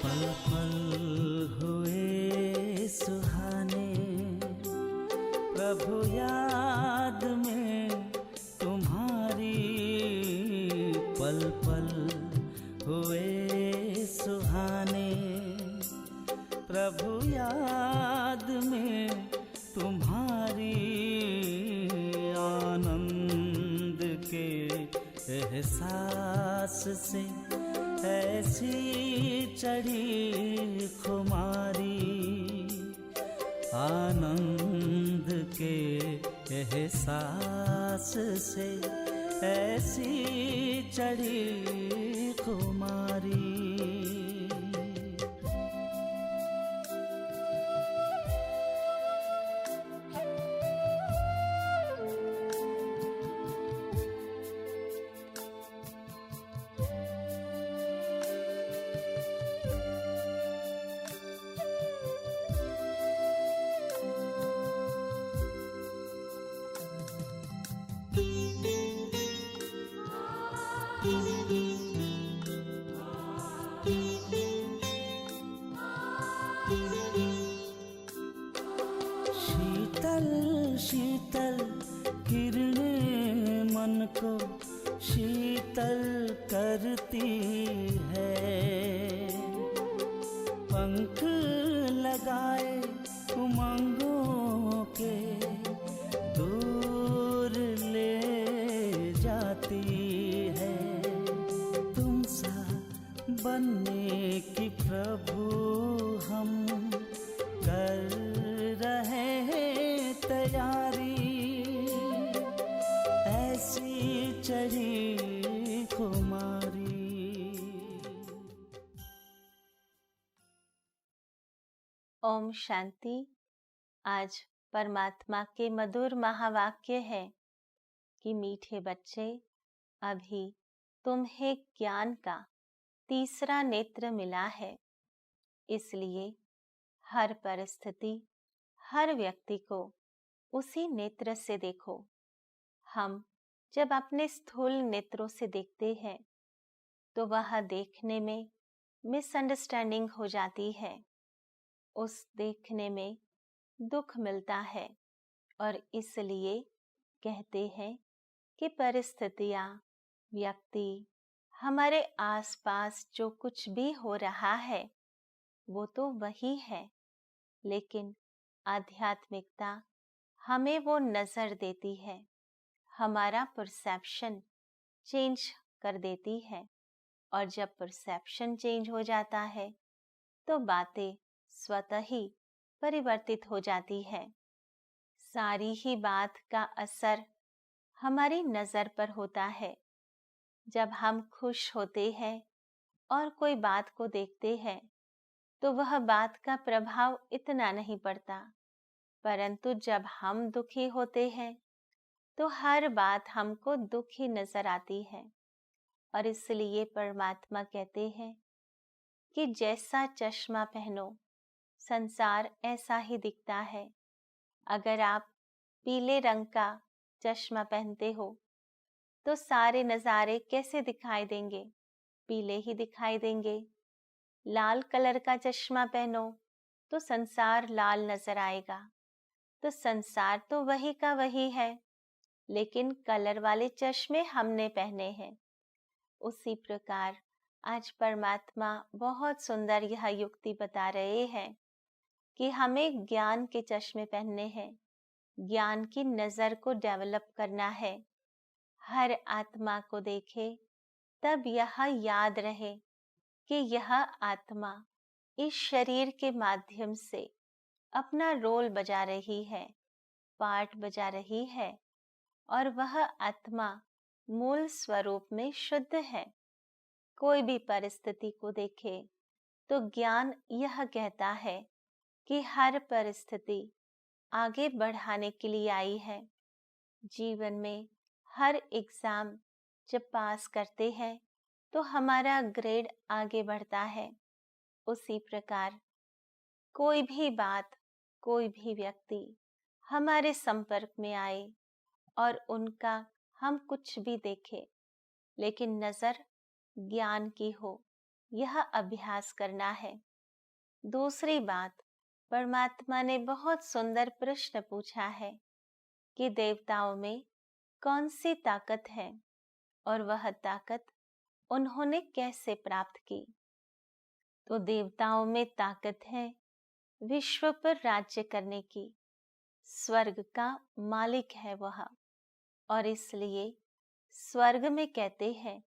पल पल हुए सुहाने, प्रभु याद में तुम्हारी। पल पल हुए सुहाने, प्रभु याद में तुम्हारी। आनंद के एहसास से ऐसी चढ़ी खुमारी। आनंद के एहसास से ऐसी चढ़ी खुमारी। शीतल शीतल किरणें मन को शीतल करती है। पंख लगाए उमंगों के दूर ले जाती है। तुम सा बनने की प्रभु हम कर रहे हैं तैयारी। ऐसी चढ़ी खुमारी। ओम शांति। आज परमात्मा के मधुर महावाक्य है कि मीठे बच्चे, अभी तुम्हें ज्ञान का तीसरा नेत्र मिला है। इसलिए हर परिस्थिति, हर व्यक्ति को उसी नेत्र से देखो। हम जब अपने स्थूल नेत्रों से देखते हैं तो वह देखने में मिसअंडरस्टैंडिंग हो जाती है। उस देखने में दुख मिलता है और इसलिए कहते हैं कि परिस्थितियां, व्यक्ति, हमारे आसपास जो कुछ भी हो रहा है वो तो वही है, लेकिन आध्यात्मिकता हमें वो नजर देती है, हमारा परसेप्शन चेंज कर देती है। और जब परसेप्शन चेंज हो जाता है तो बातें स्वतः ही परिवर्तित हो जाती है। सारी ही बात का असर हमारी नजर पर होता है। जब हम खुश होते हैं और कोई बात को देखते हैं तो वह बात का प्रभाव इतना नहीं पड़ता, परंतु जब हम दुखी होते हैं तो हर बात हमको दुखी नजर आती है। और इसलिए परमात्मा कहते हैं कि जैसा चश्मा पहनो संसार ऐसा ही दिखता है। अगर आप पीले रंग का चश्मा पहनते हो तो सारे नज़ारे कैसे दिखाई देंगे? पीले ही दिखाई देंगे। लाल कलर का चश्मा पहनो तो संसार लाल नजर आएगा। तो संसार तो वही का वही है, लेकिन कलर वाले चश्मे हमने पहने हैं। उसी प्रकार आज परमात्मा बहुत सुंदर यह युक्ति बता रहे हैं कि हमें ज्ञान के चश्मे पहनने हैं, ज्ञान की नजर को डेवलप करना है। हर आत्मा को देखे तब यह याद रहे कि यह आत्मा इस शरीर के माध्यम से अपना रोल बजा रही है, पार्ट बजा रही है, और वह आत्मा मूल स्वरूप में शुद्ध है। कोई भी परिस्थिति को देखे तो ज्ञान यह कहता है कि हर परिस्थिति आगे बढ़ाने के लिए आई है। जीवन में हर एग्जाम जब पास करते हैं तो हमारा ग्रेड आगे बढ़ता है। उसी प्रकार कोई भी बात, कोई भी व्यक्ति हमारे संपर्क में आए और उनका हम कुछ भी देखें, लेकिन नजर ज्ञान की हो, यह अभ्यास करना है। दूसरी बात, परमात्मा ने बहुत सुंदर प्रश्न पूछा है कि देवताओं में कौन सी ताकत है और वह ताकत उन्होंने कैसे प्राप्त की। तो देवताओं में ताकत है विश्व पर राज्य करने की, स्वर्ग का मालिक है वह, और इसलिए स्वर्ग में कहते हैं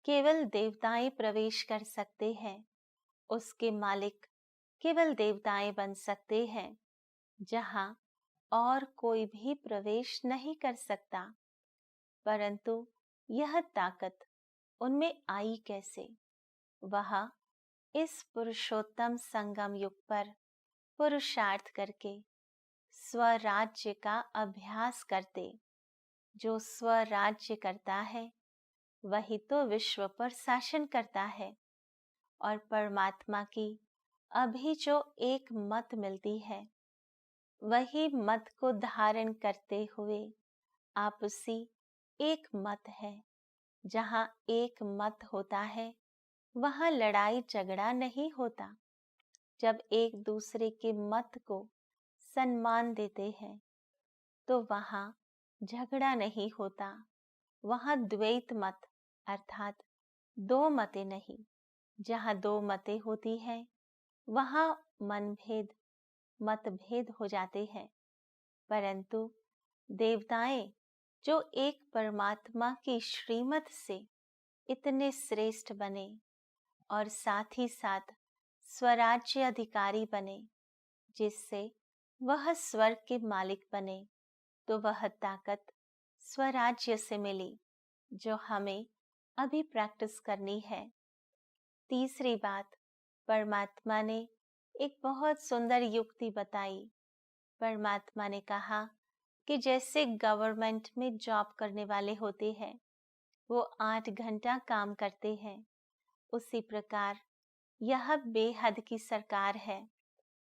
केवल देवताएं प्रवेश कर सकते हैं, उसके मालिक केवल देवताएं बन सकते हैं, जहां और कोई भी प्रवेश नहीं कर सकता। परंतु यह ताकत उनमें आई कैसे? वह इस पुरुषोत्तम संगम युग पर पुरुषार्थ करके स्वराज्य का अभ्यास करते। जो स्वराज्य करता है वही तो विश्व पर शासन करता है। और परमात्मा की अभी जो एक मत मिलती है, वही मत को धारण करते हुए आपसी एक मत है। जहाँ एक मत होता है वहाँ लड़ाई झगड़ा नहीं होता। जब एक दूसरे के मत को सम्मान देते हैं तो वहाँ झगड़ा नहीं होता। वहाँ द्वैत मत अर्थात दो मतें नहीं। जहाँ दो मतें होती हैं वहाँ मनभेद मतभेद हो जाते हैं। परंतु देवताएं जो एक परमात्मा की श्रीमत से इतने श्रेष्ठ बने और साथ ही साथ स्वराज्य अधिकारी बने, जिससे वह स्वर्ग के मालिक बने, तो वह ताकत स्वराज्य से मिली जो हमें अभी प्रैक्टिस करनी है। तीसरी बात, परमात्मा ने एक बहुत सुंदर युक्ति बताई। परमात्मा ने कहा कि जैसे गवर्नमेंट में जॉब करने वाले होते हैं, वो 8 घंटा काम करते हैं, उसी प्रकार यह बेहद की सरकार है,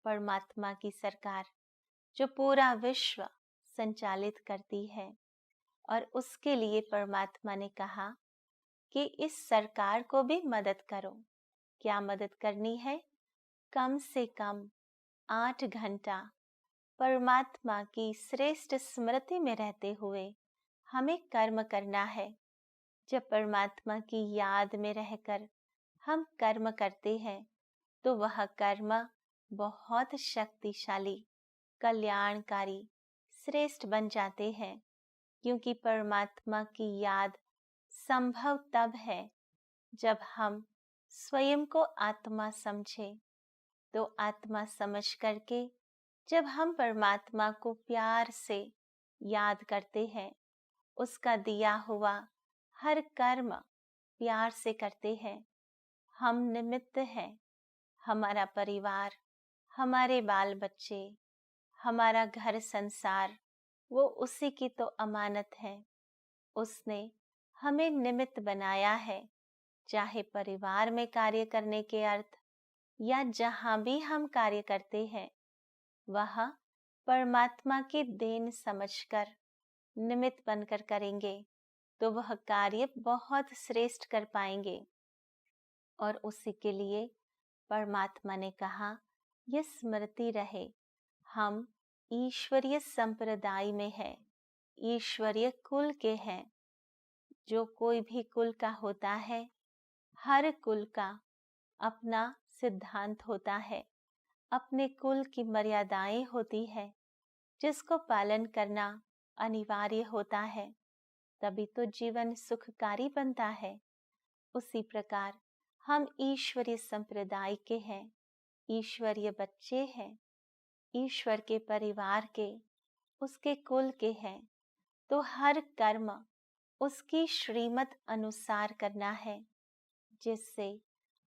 परमात्मा की सरकार, जो पूरा विश्व संचालित करती है। और उसके लिए परमात्मा ने कहा कि इस सरकार को भी मदद करो। क्या मदद करनी है? कम से कम 8 घंटा परमात्मा की श्रेष्ठ स्मृति में रहते हुए हमें कर्म करना है। जब परमात्मा की याद में रहकर हम कर्म करते हैं तो वह कर्म बहुत शक्तिशाली, कल्याणकारी, श्रेष्ठ बन जाते हैं। क्योंकि परमात्मा की याद संभव तब है जब हम स्वयं को आत्मा समझें। तो आत्मा समझ करके जब हम परमात्मा को प्यार से याद करते हैं, उसका दिया हुआ हर कर्म प्यार से करते हैं, हम निमित्त हैं। हमारा परिवार, हमारे बाल बच्चे, हमारा घर संसार, वो उसी की तो अमानत है। उसने हमें निमित्त बनाया है। चाहे परिवार में कार्य करने के अर्थ या जहाँ भी हम कार्य करते हैं, वह परमात्मा की देन समझकर निमित्त बनकर करेंगे तो वह कार्य बहुत श्रेष्ठ कर पाएंगे। और उसी के लिए परमात्मा ने कहा, यह स्मृति रहे, हम ईश्वरीय संप्रदाय में हैं, ईश्वरीय कुल के हैं। जो कोई भी कुल का होता है, हर कुल का अपना सिद्धांत होता है, अपने कुल की मर्यादाएं होती है, जिसको पालन करना अनिवार्य होता है, तभी तो जीवन सुखकारी बनता है। उसी प्रकार हम ईश्वरीय संप्रदाय के हैं, ईश्वरीय बच्चे हैं, ईश्वर के परिवार के, उसके कुल के हैं। तो हर कर्म उसकी श्रीमत अनुसार करना है, जिससे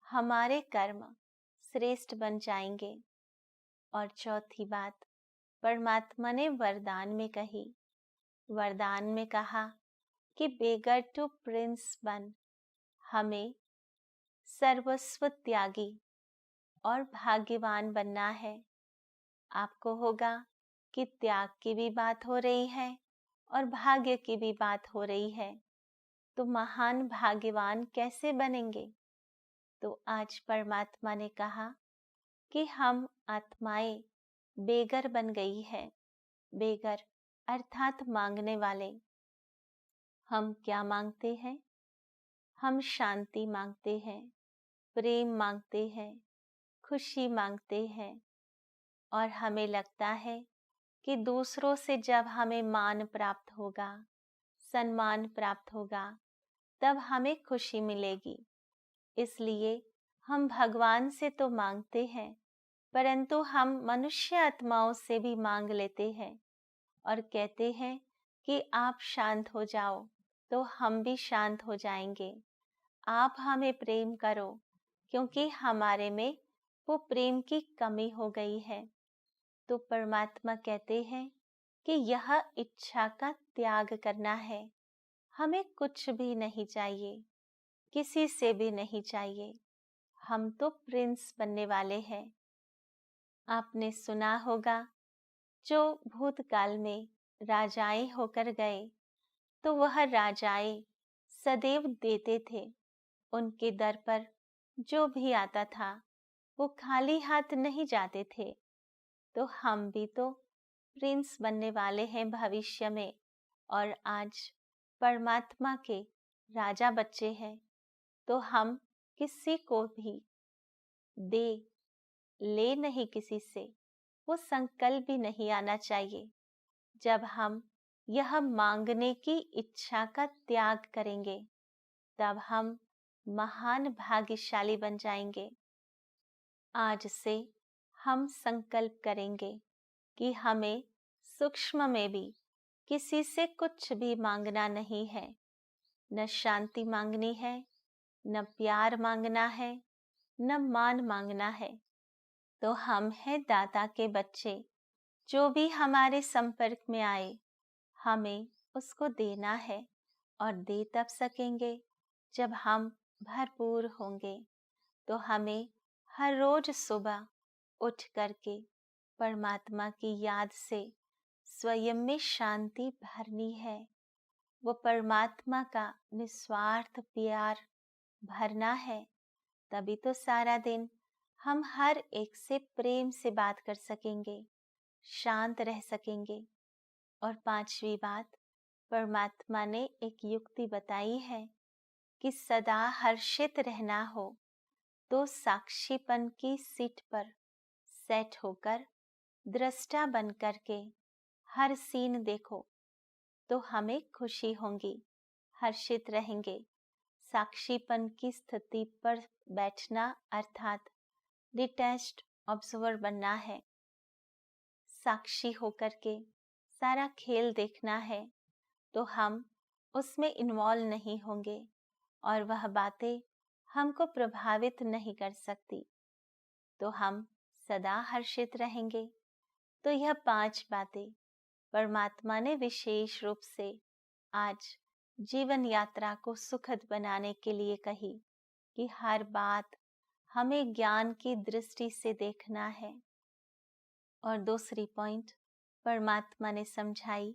हमारे कर्म श्रेष्ठ बन जाएंगे। और चौथी बात, परमात्मा ने वरदान में कही। वरदान में कहा कि बेगर टू प्रिंस बन, हमें सर्वस्व त्यागी और भाग्यवान बनना है। आपको होगा कि त्याग की भी बात हो रही है और भाग्य की भी बात हो रही है, तो महान भाग्यवान कैसे बनेंगे? तो आज परमात्मा ने कहा कि हम आत्माएं बेगर बन गई है। बेगर अर्थात मांगने वाले। हम क्या मांगते हैं? हम शांति मांगते हैं, प्रेम मांगते हैं, खुशी मांगते हैं। और हमें लगता है कि दूसरों से जब हमें मान प्राप्त होगा, सम्मान प्राप्त होगा, तब हमें खुशी मिलेगी। इसलिए हम भगवान से तो मांगते हैं, परंतु हम मनुष्य आत्माओं से भी मांग लेते हैं और कहते हैं कि आप शांत हो जाओ तो हम भी शांत हो जाएंगे। आप हमें प्रेम करो, क्योंकि हमारे में वो प्रेम की कमी हो गई है। तो परमात्मा कहते हैं कि यह इच्छा का त्याग करना है। हमें कुछ भी नहीं चाहिए, किसी से भी नहीं चाहिए। हम तो प्रिंस बनने वाले हैं। आपने सुना होगा, जो भूतकाल में राजाएं होकर गए, तो वह राजाएं सदैव देते थे। उनके दर पर जो भी आता था वो खाली हाथ नहीं जाते थे। तो हम भी तो प्रिंस बनने वाले हैं भविष्य में, और आज परमात्मा के राजा बच्चे हैं। तो हम किसी को भी दे ले नहीं, किसी से वो संकल्प भी नहीं आना चाहिए। जब हम यह मांगने की इच्छा का त्याग करेंगे, तब हम महान भाग्यशाली बन जाएंगे। आज से हम संकल्प करेंगे कि हमें सूक्ष्म में भी किसी से कुछ भी मांगना नहीं है। न शांति मांगनी है, न प्यार मांगना है, न मान मांगना है। तो हम हैं दाता के बच्चे। जो भी हमारे संपर्क में आए, हमें उसको देना है, और दे तब सकेंगे जब हम भरपूर होंगे। तो हमें हर रोज सुबह उठ करके परमात्मा की याद से स्वयं में शांति भरनी है। वो परमात्मा का निस्वार्थ प्यार भरना है। तभी तो सारा दिन हम हर एक से प्रेम से बात कर सकेंगे, शांत रह सकेंगे। और पांचवी बात, परमात्मा ने एक युक्ति बताई है कि सदा हर्षित रहना हो तो साक्षीपन की सीट पर सेट होकर दृष्टा बन करके हर सीन देखो, तो हमें खुशी होगी, हर्षित रहेंगे। साक्षीपन की स्थिति पर बैठना अर्थात डिटैच्ड ऑब्जर्वर बनना है। साक्षी होकर के सारा खेल देखना है, तो हम उसमें इन्वॉल्व नहीं होंगे और वह बातें हमको प्रभावित नहीं कर सकती। तो हम सदा हर्षित रहेंगे। तो यह 5 बातें परमात्मा ने विशेष रूप से आज जीवन यात्रा को सुखद बनाने के लिए कही कि हर बात हमें ज्ञान की दृष्टि से देखना है। और दूसरी पॉइंट परमात्मा ने समझाई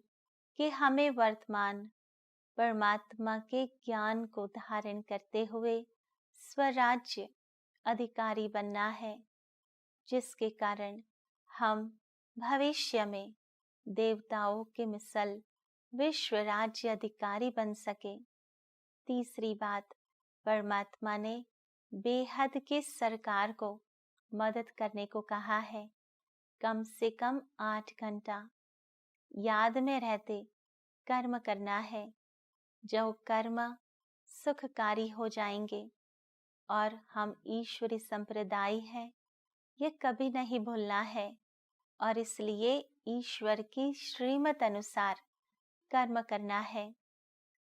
कि हमें वर्तमान परमात्मा के ज्ञान को धारण करते हुए स्वराज्य अधिकारी बनना है, जिसके कारण हम भविष्य में देवताओं के मिसल विश्व राज्य अधिकारी बन सके। तीसरी बात, परमात्मा ने बेहद की सरकार को मदद करने को कहा है। कम से कम 8 घंटा याद में रहते कर्म करना है। जो कर्म सुखकारी हो जाएंगे, और हम ईश्वरी संप्रदाय है, ये कभी नहीं भूलना है। और इसलिए ईश्वर की श्रीमत अनुसार कर्म करना है।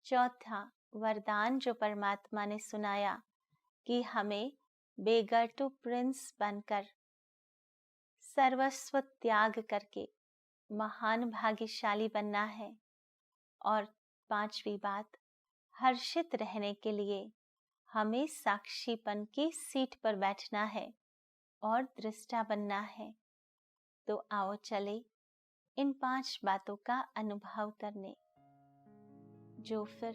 चौथा वरदान जो परमात्मा ने सुनाया कि हमें बेगर टू प्रिंस बनकर सर्वस्व त्याग करके महान भाग्यशाली बनना है। और पांचवी बात, हर्षित रहने के लिए हमें साक्षीपन की सीट पर बैठना है और दृष्टा बनना है। तो आओ चले इन 5 बातों का अनुभव करने, जो फिर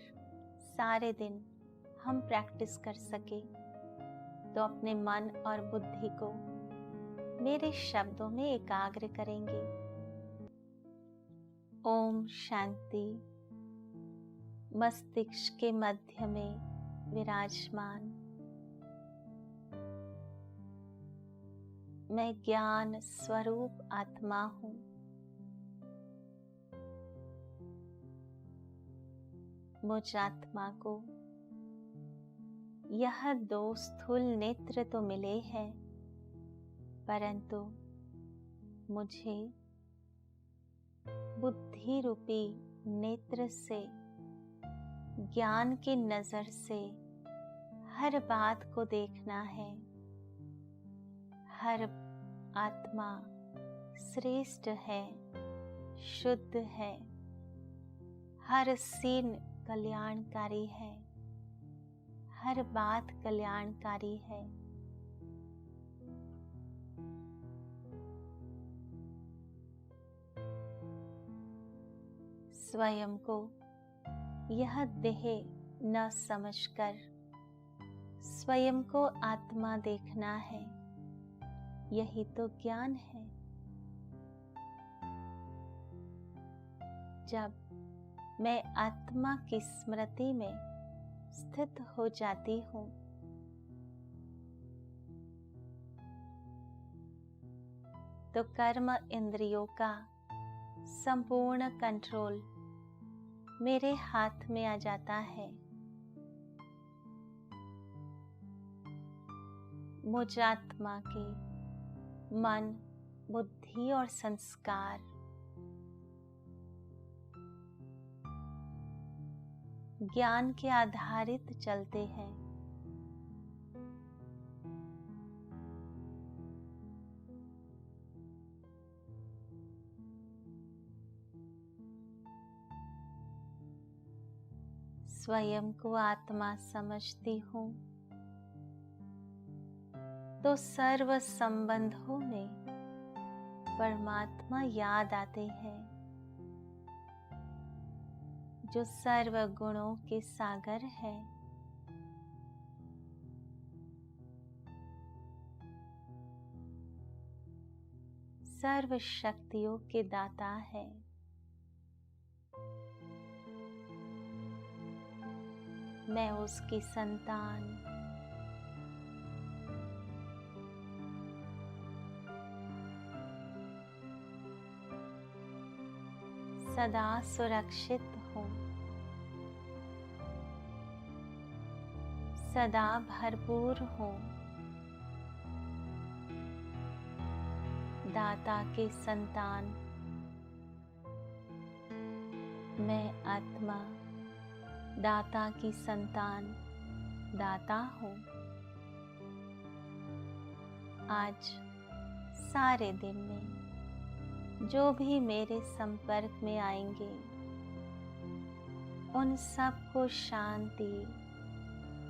सारे दिन हम प्रैक्टिस कर सके। तो अपने मन और बुद्धि को मेरे शब्दों में एकाग्र करेंगे। ओम शांति मस्तिष्क के मध्य में विराजमान। मैं ज्ञान स्वरूप आत्मा हूँ। मुझ आत्मा को यह 2 स्थूल नेत्र तो मिले हैं, परंतु मुझे बुद्धि रूपी नेत्र से, ज्ञान की नजर से हर बात को देखना है। हर आत्मा श्रेष्ठ है, शुद्ध है, हर सीन कल्याणकारी है, हर बात कल्याणकारी है। स्वयं को यह देह न समझकर स्वयं को आत्मा देखना है। यही तो ज्ञान है। जब मैं आत्मा की स्मृति में स्थित हो जाती हूँ, तो कर्म इंद्रियों का संपूर्ण कंट्रोल मेरे हाथ में आ जाता है। मुझ आत्मा के मन, बुद्धि और संस्कार ज्ञान के आधारित चलते हैं। स्वयं को आत्मा समझती हूँ तो सर्व संबंधों में परमात्मा याद आते हैं, जो सर्व गुणों के सागर है। सर्व शक्तियों के दाता है। मैं उसकी संतान, सदा सुरक्षित हूँ, सदा भरपूर हूँ। दाता के संतान मैं आत्मा, दाता की संतान दाता हूँ। आज सारे दिन में जो भी मेरे संपर्क में आएंगे, उन सबको शांति,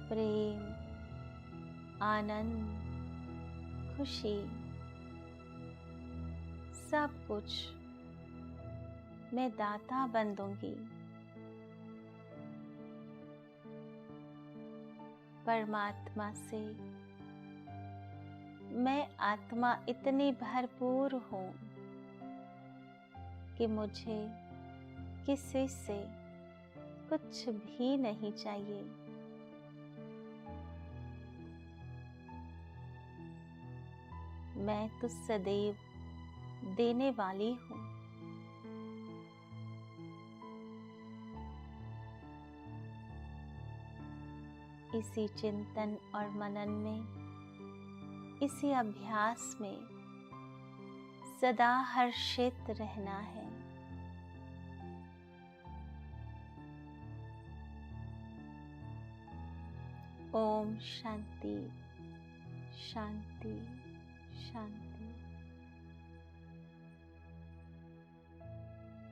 प्रेम, आनंद, खुशी, सब कुछ मैं दाता बन दूंगी। परमात्मा से मैं आत्मा इतनी भरपूर हूँ कि मुझे किसी से कुछ भी नहीं चाहिए। मैं तो सदैव देने वाली हूँ। इसी चिंतन और मनन में, इसी अभ्यास में सदा हर्षित रहना है। ओम शांति शांति शांति।